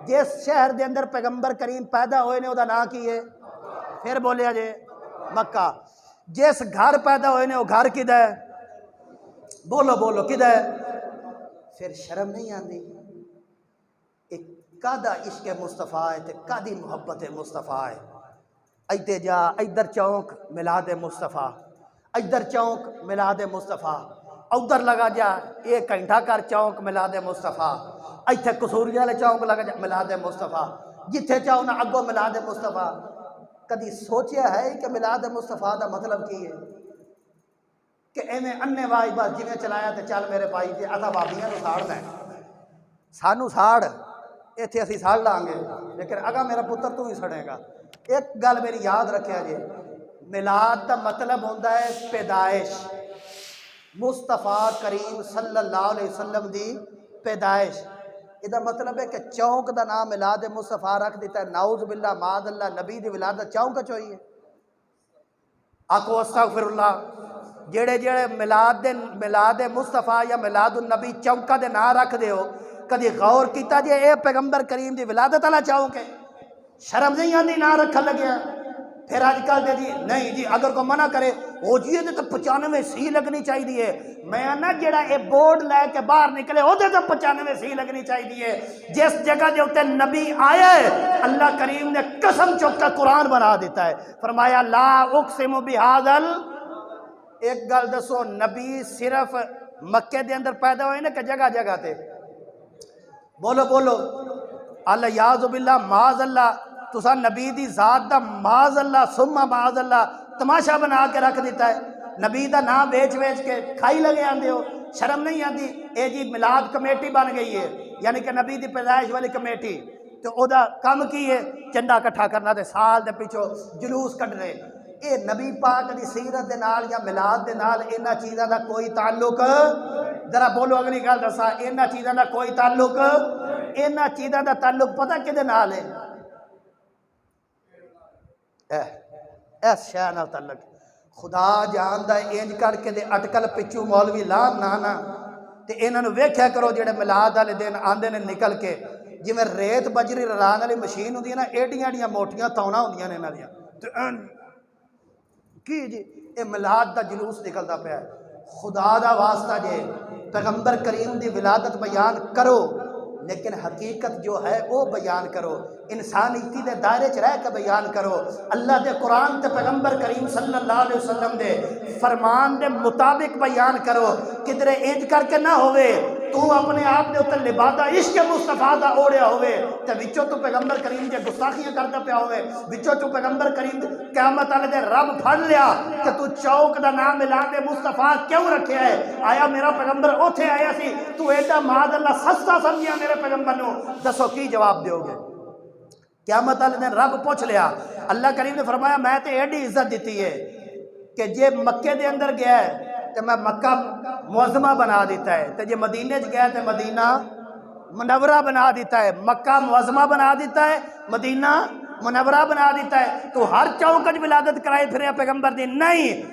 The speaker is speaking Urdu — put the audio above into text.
جس شہر دے اندر پیغمبر کریم پیدا ہوئے نے وہ دا نام کی ہے؟ پھر بولیا جے مکہ۔ جس گھر پیدا ہوئے نے وہ گھر کدھر ہے؟ بولو بولو کدھر ہے؟ پھر شرم نہیں آندی؟ ایک کدا عشق مصطفیٰ ہے تے کدی محبت مصطفیٰ ہے۔ ایتے جا ادھر چونک میلاد مصطفیٰ، ادھر چونک میلاد مصطفیٰ، ادھر لگا جا ایک گھنٹہ کر چونک میلاد مصطفیٰ، ایتھے قصوری والے چونک لگا جا میلاد مصطفیٰ، جتھے چاہو نہ اگو میلاد مصطفیٰ۔ کدی سوچیا ہے کہ میلاد مصطفیٰ دا مطلب کی ہے؟ کہ ایویں انے وائی بس جویں چلایا تے چل میرے بھائی جی اتا بابیاں نو ساڑنا ہے، سانو ساڑ ایتھے اسی ساڑ لائیں گے لیکن اگا میرا پتر تو ہی سڑے گا۔ ایک گل میری یاد رکھیا جی، میلاد دا مطلب ہوندہ ہے پیدائش، مصطفیٰ کریم صلی اللہ علیہ وسلم دی پیدائش۔ یہ مطلب ہے کہ چونک دا نام میلاد مصطفیٰ رکھ دیتا ہے، نعوذ باللہ معاذ اللہ نبی دی ولادت چونک چوئی ہے۔ آکو استغفر اللہ، جڑے جڑے میلاد مصطفیٰ یا میلاد النبی چونکا دے نام رکھ دے ہو، کدی غور کیتا جی اے پیغمبر کریم دی ولادت والا چونک ہے؟ شرم نہیں آندی نہ رکھا لگیا؟ پھر آج کل دے جی نہیں جی اگر کو منع کرے وہ جی یہ تو 95 سی لگنی چاہیے، میں نا جڑا اے بورڈ لے کے باہر نکلے وہ تو 95 سی لگنی چاہیے۔ جس جگہ جو تے نبی آیا ہے اللہ کریم نے قسم چک کر قرآن بنا دیتا ہے، فرمایا لا اقسم بہذا۔ ایک گل دسو، نبی صرف مکے دے اندر پیدا ہوئے نا کہ جگہ جگہ تے؟ بولو بولو اللہ یاذ باللہ معاذ اللہ، تسا نبی دی ذات دا معاذ اللہ ثم معاذ اللہ تماشا بنا کے رکھ دیتا ہے، نبی دا نام بیچ بیچ کے کھائی لگے آندے ہو، شرم نہیں آندی؟ اے جی میلاد کمیٹی بن گئی ہے، یعنی کہ نبی دی پیدائش والی کمیٹی، تو او دا کام کی ہے؟ چندہ کٹھا کرنا تے سال دے پیچھو جلوس کڈنے۔ اے نبی پاک دی سیرت دے نال یا میلاد دے نال انہاں چیزاں دا کوئی تعلق، ذرا بولو اگلی گل دسا، انہاں چیزاں دا کوئی تعلق؟ انہاں چیزاں دا تعلق پتہ کدے نال ہے؟ ایس شے نال تعلق خدا جاندا ہے۔ انج کر کے دے اٹکل پچھو مولوی لام نانا تے انہاں نو ویکھیا کرو جڑے میلاد والے دن آندے نے نکل کے جویں ریت بجری رلان والی مشین ہوندی ہے نا، ایڈیاں ایڈیاں موٹیاں تونا ہوندیاں نے انہاں دیاں تے کی جی اے میلاد دا جلوس نکلدا پیا ہے۔ خدا دا واسطہ جے پیغمبر کریم دی ولادت بیان کرو لیکن حقیقت جو ہے وہ بیان کرو، انسانیتی دے دائرے چ رہ کے بیان کرو، اللہ دے قرآن تے پیغمبر کریم صلی اللہ علیہ وسلم دے فرمان دے مطابق بیان کرو۔ کدھر انج کر کے نہ ہوئے تو اپنے آپ دے اتر لبادہ عشق مصطفیٰ دا اوڑیا ہوئے تے وچوں تو پیغمبر کریم دے گستاخیاں کرتا پیا ہوئے، وچوں تو پیغمبر کریم دے قیامت والے دے رب پھڑ لیا کہ تو چوک دا نام میلاد مصطفیٰ کیوں رکھیا ہے؟ آیا میرا پیغمبر اوتھے آیا سی تو ایڈا معاذ اللہ سستا سمجھیا میرے پیغمبر نو؟ دسو کی جواب دیو گے؟ قیامت والے دن رب پوچھ لیا، اللہ کریم نے فرمایا میں تے ایڈی عزت دیتی ہے کہ جے مکے دے اندر گیا ہے تے میں مکہ معظمہ بنا دیتا ہے، تے جے مدینے چ گیا تے مدینہ منورہ بنا دیتا ہے، مکہ معظمہ بنا دیتا ہے، مدینہ منورہ بنا دیتا ہے، تو ہر چوکٹ ولادت کرائے پھرے پیغمبر دی نہیں۔